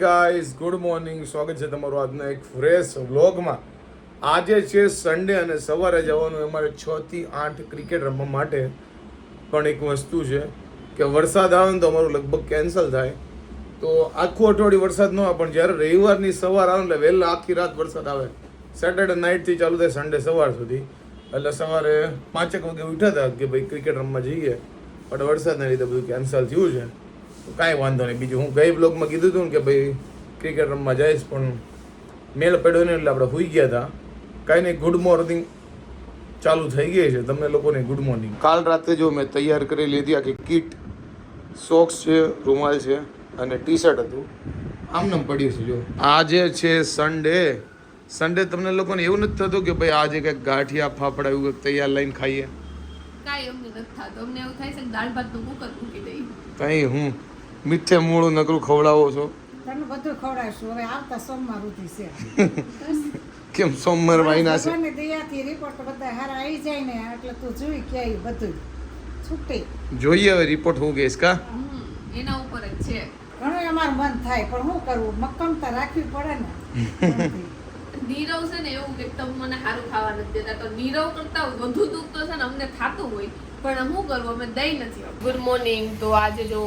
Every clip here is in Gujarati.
Guys, good morning. સ્વાગત છે તમારું આજના એક ફ્રેશ વ્લોગમાં. આજે છે સન્ડે અને સવારે જવાનું અમારે 6 થી 8 ક્રિકેટ રમવા માટે. પણ એક વસ્તુ છે કે વરસાદ આવે ને તો અમારું લગભગ કેન્સલ થાય. તો આખું અઠવાડિયું વરસાદ ન આવે, પણ જ્યારે રવિવારની સવાર આવે એટલે વહેલા આખી રાત વરસાદ આવે. સેટરડે નાઇટથી ચાલુ થાય સન્ડે સવાર સુધી. એટલે સવારે 5 વાગે ઉઠ્યા હતા કે ભાઈ ક્રિકેટ રમવા જઈએ, પણ વરસાદના લીધે બધું કેન્સલ થયું છે. કાંઈ વાંધો નહીં. બીજું હું ગઈ બ્લોગમાં કીધું હતું ને કે ભાઈ ક્રિકેટ રમવા જઈશ, પણ મેળ પડ્યો નહીં એટલે આપણે સૂઈ ગયા હતા. કાંઈ નહીં, ગુડ મોર્નિંગ ચાલુ થઈ ગઈ છે. તમને લોકોને ગુડ મોર્નિંગ. કાલ રાતે જો મેં તૈયાર કરી લીધી આખી કીટ, સોક્સ છે, રૂમાલ છે અને ટી શર્ટ હતું, આમને પડ્યું છે. જો આજે છે સન્ડે તમને લોકોને એવું નથી થતું કે ભાઈ આજે કંઈક ગાંઠિયા ફાફડા એવું કંઈક તૈયાર લઈને ખાઈએ? કાંઈ અમને નથી થતું. અમને એવું થાય છે કે દાળ ભાતનું કુકર મૂકી દઈએ. કંઈ હું મીઠે મૂળું નકરું ખવડાવો છો? તને બધું ખવડાવશું. હવે આવતા સોમવાર સુધી છે. કેમ સોમવાર મહિના છે? ભગવાનની દયાથી રિપોર્ટ બધા હારા આવી જાય ને એટલે તું જોઈ કે આવી બધું છૂટે. જોઈએ હવે રિપોર્ટ હું કહીશ કા? એના ઉપર જ છે. ઘણું અમારું મન થાય, પણ શું કરવું, મક્કમતા રાખવી પડે ને. નીરવ છે ને એવું કે તમે મને સારું ખાવા નથી દેતા, તો નીરવ કરતા વધુ દુઃખ તો છે ને અમને થતું હોય, પણ શું કરવું, અમે દઈ નથી. Good morning. તો આજે જો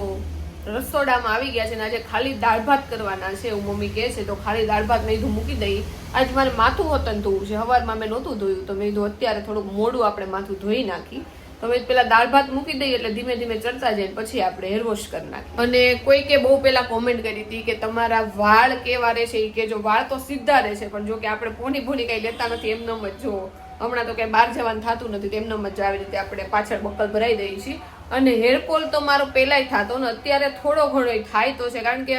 રસોડામાં આવી ગયા છે ને આજે ખાલી દાળ ભાત કરવાના છે એવું મમ્મી કહે છે, તો ખાલી દાળ ભાત મેં કીધું મૂકી દઈ. આજે મારે માથું હોતન ધોવું છે, સવારમાં મેં નહોતું ધોયું, તો મેં કીધું અત્યારે થોડુંક મોડું આપણે માથું ધોઈ નાખી. તો મેં પેલા દાળ ભાત મૂકી દઈએ એટલે ધીમે ધીમે ચડતા જાય પછી આપણે હેર વોશ કરી નાખીએ. અને કોઈકે બહુ પેલા કોમેન્ટ કરી હતી કે તમારા વાળ કેવા રહે છે, કે જો વાળ તો સીધા રહે છે, પણ જો કે આપણે પોની કઈ લેતા નથી, એમનેમ જ જો હમણાં તો કઈ બહાર જવાનું થતું નથી, એમનેમ જ આવી રીતે આપણે પાછળ બકલ ભરાઈ દઈએ છીએ. અને હેરફોલ તો મારો પહેલાય થતો ને અત્યારે થોડો ઘણો થાય તો છે, કારણ કે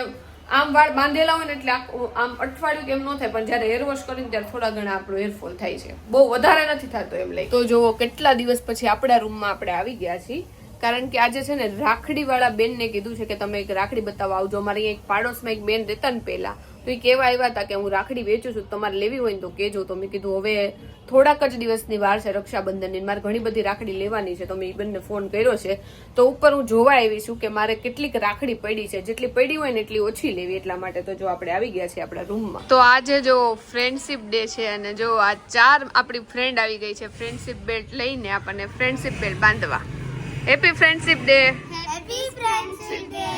આમ વાળ બાંધેલા હોય ને એટલે આમ અઠવાડિયું કેમ ન થાય, પણ જયારે હેર વોશ કરીને ત્યારે થોડા ઘણા આપણો હેરફોલ થાય છે, બહુ વધારે નથી થતો એમ લઈ. તો જો કેટલા દિવસ પછી આપણા રૂમમાં આપણે આવી ગયા છીએ, કારણ કે આજે છે ને રાખડી વાળા બેનને કીધું છે કે તમે એક રાખડી બતાવવા આવજો. અમારી એક પાડોશમાં એક બેન રહેતા ને પહેલા, તો એ કહેવા આવ્યા હતા કે હું રાખડી વેચું છું, તમારે લેવી હોય ને તો કહેજો. તો મેં કીધું હવે થોડાક જ દિવસની વાર છે રક્ષાબંધનની, મારે ઘણી બધી રાખડી લેવાની છે, તો મેં એ બેનને ફોન કર્યો છે. તો ઉપર હું જોવા આવી છું કે મારે કેટલીક રાખડી પડી છે, જેટલી પડી હોય ને એટલી ઓછી લેવી, એટલા માટે તો જો આપણે આવી ગયા છીએ આપણા રૂમમાં. તો આજે જો ફ્રેન્ડશિપ ડે છે અને જો આ 4 આપણી ફ્રેન્ડ આવી ગઈ છે ફ્રેન્ડશિપ બેલ્ટ લઈને આપણને ફ્રેન્ડશિપ બેલ્ટ બાંધવા. Happy friendship day. Happy friendship day.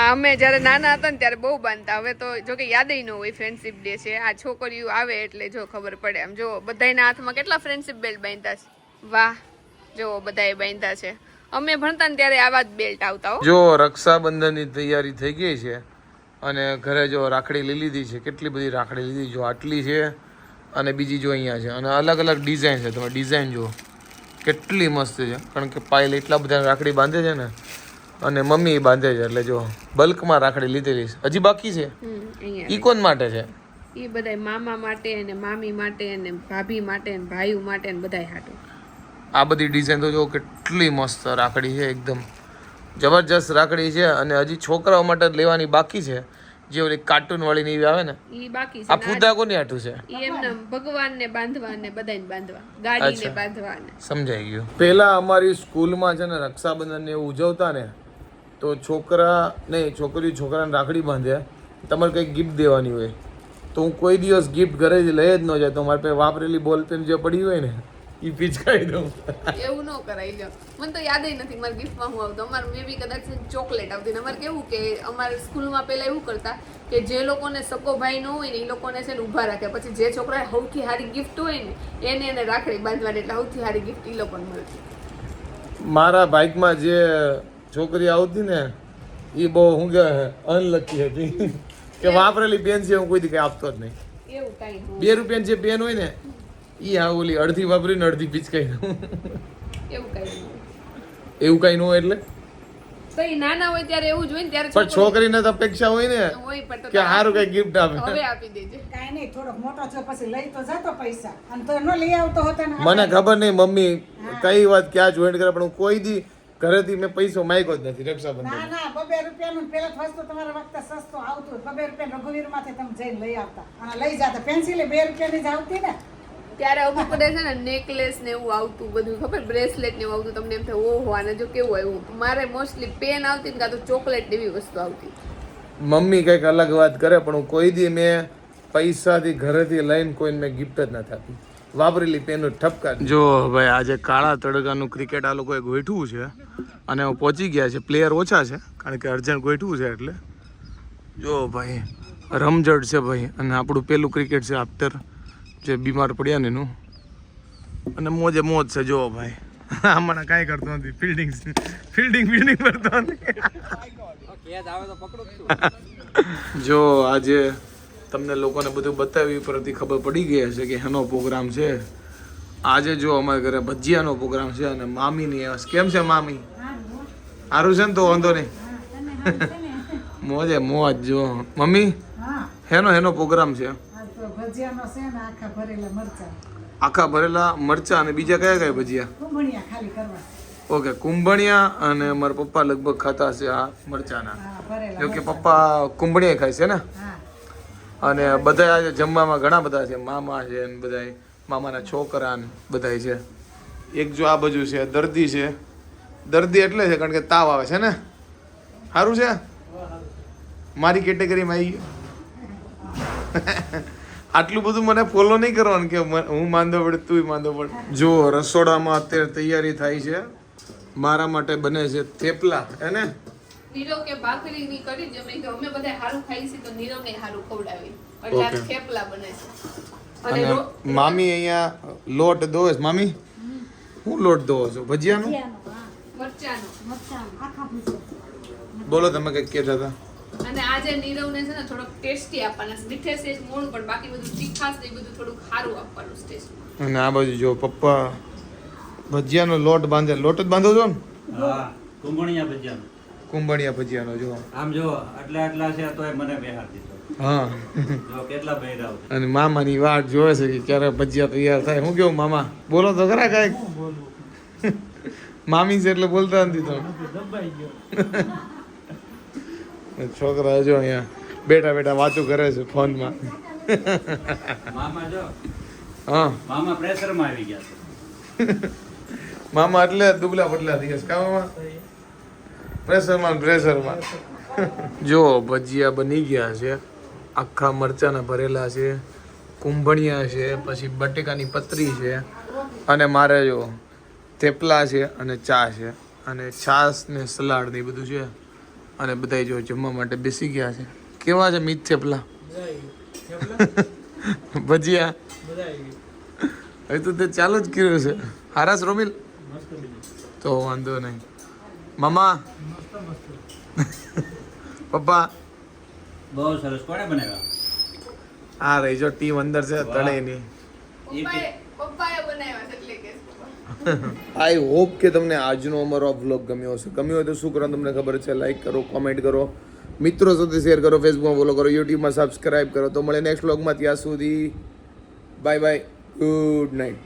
અમે જ્યારે નાના હતા ને ત્યારે બહુ બાંધતા, હવે તો જો કે યાદ ન હોય ફ્રેન્ડશિપ ડે છે. આ છોકરીઓ આવે એટલે જો ખબર પડે. આમ જો બધાના હાથમાં કેટલા ફ્રેન્ડશિપ બેલ્ટ બાંધ્યા છે, વાહ જો બધાએ બાંધ્યા છે. અમે ભણતા ને ત્યારે આવા જ બેલ્ટ આવતા. જો રક્ષાબંધનની તૈયારી થઈ ગઈ છે અને ઘરે જો રાખડી લઈ લીધી છે. કેટલી બધી રાખડી લીધી, જો આટલી છે અને બીજી જો અહીંયા છે, અને અલગ અલગ ડિઝાઇન છે. તમે ડિઝાઇન જુઓ કેટલી મસ્ત છે, કારણ કે પાયલ એટલા બધા રાખડી બાંધે છે ને, અને મમ્મી બાંધે છે, એટલે જો બલ્કમાં રાખડી લીધેલી છે. હજી બાકી છે. ઈ કોણ માટે છે? એ બધા મામા માટે અને મામી માટે અને ભાભી માટે અને ભાઈઓ માટે અને બધાય હાટું. આ બધી ડિઝાઇન તો જો કેટલી મસ્ત રાખડી છે, એકદમ જબરજસ્ત રાખડી છે. અને હજી છોકરાઓ માટે લેવાની બાકી છે, જે ઓલી કાર્ટૂન વાળી ની આવે ને, ઈ બાકી છે. આ ફૂદા કોની હાટું છે? ઈ એમને ભગવાનને બાંધવા અને બધાને બાંધવા, ગાડીને બાંધવા. સમજાઈ ગયું. પહેલા અમારી સ્કૂલમાં છે ને રક્ષાબંધન ને એવું ઉજવતા ને, તો છોકરીઓ છોકરાને રાખડી બાંધે, તમારે કંઈક ગિફ્ટ દેવાની હોય, તો હું કોઈ દિવસ ગિફ્ટ ઘરેથી લઈ જ ન જાય, તો મારી પાસે વાપરેલી બોલપેન જે પડી હોય ને એ પીચકાઈ દઉં. એવું ન કરાય લ્યો. મને તો યાદ નથી મારી ગિફ્ટમાં હું આવતો. અમારે મે બી કદાચ ચોકલેટ આવતી. અમારે કેવું કે અમારે સ્કૂલમાં પહેલા એવું કરતા કે જે લોકોને સગો ભાઈ ન હોય ને એ લોકોને છે ને ઊભા રાખે, પછી જે છોકરાએ સૌથી સારી ગિફ્ટ હોય ને એને રાખડી બાંધવાની, એટલે સૌથી સારી ગિફ્ટ એ લોકોને મળતી. મારા બાઇકમાં જે છોકરી આવતી ને એ બહુ હું કે અનલકી હતી કે વાપરેલી પેન છે હું કોઈ દી કઈ આપતો જ નહીં. એવું કઈ ₹2 જે પેન હોય ને એ આ ઓલી અડધી વાપરીને અડધી પીચકાઈ દઉં. એવું કઈ ન હોય એટલે તો એ નાના હોય ત્યારે એવું જ હોય ને, ત્યારે પણ છોકરીને તો અપેક્ષા હોય ને હોય પણ કે સારું કઈ ગિફ્ટ આપે. હવે આપી દેજે. કાંઈ નહીં, થોડોક મોટો થયો પછી લઈ તો જતો પૈસા, અને તો ન લઈ આવતો હતો ને. મને ખબર નહીં મમ્મી કઈ વાત ક્યાં જોઈન્ટ કરે, પણ હું કોઈ દી ઘરેથી મેં પૈસો માંગ્યો જ નથી રક્ષાબંધન. ના ના, ₹2 નું પેલા વસ્તુ તમારા વખતે સસ્તો આવતું, ₹2 રઘુવીર માંથી તમે જઈને લઈ આવતા અને લઈ જતા. પેન્સિલે ₹2 ની જ આવતી ને ત્યારે અમુક છે ને નેકલેસ ને એવું આવતું, બધું ખબર, બ્રેસલેટ ને એવું આવતું. તમને એમ થાય ઓહો આને જો કેવું આવ્યું. મારે મોસ્ટલી પેન આવતી ને કાં તો ચોકલેટ એવી વસ્તુ આવતી. મમ્મી કંઈક અલગ વાત કરે પણ હું કોઈ દી મેં પૈસાથી ઘરેથી લઈને કોઈને મેં ગિફ્ટ જ નથી આપી. વાપરેલી પેન ઠપકા. જો ભાઈ આજે કાળા તડકાનું ક્રિકેટ આ લોકોએ ગોઠવું છે અને હું પહોંચી ગયા છે. પ્લેયર ઓછા છે કારણ કે અર્જન્ટ ગોઠવું છે એટલે. જો ભાઈ રમઝટ છે ભાઈ. અને આપણું પેલું ક્રિકેટ છે આફ્ટર જે બીમાર પડ્યા ને એનું. અને મોજે મોજ છે. જો ભાઈ હમણાં કાંઈ કરતો નથી. ફિલ્ડિંગ કરતો નથી. જો આજે તમને લોકોને બધું બતાવ્યું પરથી ખબર પડી ગઈ હશે કે એનો પ્રોગ્રામ છે આજે. જો અમારા ઘરે ભજીયાનો પ્રોગ્રામ છે અને મામીની કેમ છે મામી? સારું છે ને તો વાંધો નહીં. મોજે મોજ. જો મમ્મી હેનો પ્રોગ્રામ છે? ભજીયાનો છે ને આખા ભરેલા મરચાં. આખા ભરેલા મરચા અને બીજા કયા કયા ભજીયા? કુંભણિયા ખાલી કરવા. ઓકે કુંભણિયા. અને મારા પપ્પા લગભગ ખાતા હશે આ મરચાના. હા ભરેલા. જો કે પપ્પા કુંભણિયા ખાય છે ને. હા. અને બધા આજે જમવામાં ઘણા બધા છે. મામા છે ને બધા મામાના છોકરા ને બધા છે. એક જો આ બાજુ છે દર્દી છે. દર્દી એટલે છે કારણ કે તાવ આવે છે ને. સારું છે મારી કેટેગરીમાં આવી ગયું. આટલું બધું મને ફોલો નહીં કરવાનું કે હું માંદો પડે તું માંદો પડે. જો રસોડામાં અત્યારે તૈયારી થાય છે. મારા માટે બને છે થેપલા હે ને. નીરવ કે ભાખરીની કઢી જમે કે અમે બધા હારું ખાઈ છે તો નીરવને હારું ખવડાવી એટલે આ થેપલા બને છે. અને અને મામી અહીંયા લોટ દોવે છે. મામી હું લોટ દોવો છો ભજીયાનો? મરચાનો. બોલો તમે કંઈક કહેતા હતા. અને આજે નીરવને છે ને થોડોક ટેસ્ટી આપવાના છે. મીઠાશ ટેસ્ટ મોડું પણ બાકી બધું તીખાશ ને એ બધું થોડુંક સારું આપવાનું છે ટેસ્ટ. અને આ બાજુ જો પપ્પા ભજીયાનો લોટ બાંધે. લોટ જ બાંધો છો ને? હા કુંભણિયા ભજીયાનો. કુંભણિયા ભજીયાનો જો આમ જો આટલા છે તોય મને બેહાર દીધો. હા. જો કેટલા બહેરાવ છે. અને મામાની વાટ જોવે છે કે ક્યારે ભજીયા તૈયાર થાય. હું કેવું મામા બોલો તો ખરા કાંઈક. મામી છે એટલે બોલતા નથી તો. છોકરા જો અહીંયા બેઠા બેઠા વાતું કરે છે ફોનમાં. મામા જો હા મામા પ્રેશરમાં આવી ગયા છે. મામા એટલે દુબલા પટલા થઈ ગયા કા મામા? પ્રેશરમાં. જો ભજીયા બની ગયા છે. આખા મરચાના ભરેલા છે. કુંભણિયા છે. પછી બટેકાની પતરી છે. અને મારે જો થેપલા છે અને ચા છે અને છાશ ને સલાડ ને એ બધું છે. અને બધા જો જમવા માટે બેસી ગયા છે. કેવા છે મીઠ થેપલા? ભજીયા હવે તો તે ચાલુ જ કર્યું છે. હારાસ રોમિલ તો વાંધો નહીં. મામા પપ્પા બહુ સરસ. કોણે બનાવ્યા? આ રહી જો ટીમ અંદર છે તળે ની. પપ્પાએ બનાવ્યા છે એટલે કે આઈ હોપ કે તમને આજનો અમારો વ્લોગ ગમ્યો હશે. ગમ્યો હોય તો શું કરવાનું તમને ખબર છે. લાઈક કરો, કોમેન્ટ કરો, મિત્રો સાથે શેર કરો, ફેસબુકમાં ફોલો કરો, યુટ્યુબમાં સબસ્ક્રાઇબ કરો. તો મળે નેક્સ્ટ વ્લોગમાં. ત્યાં સુધી બાય બાય, ગુડ નાઇટ.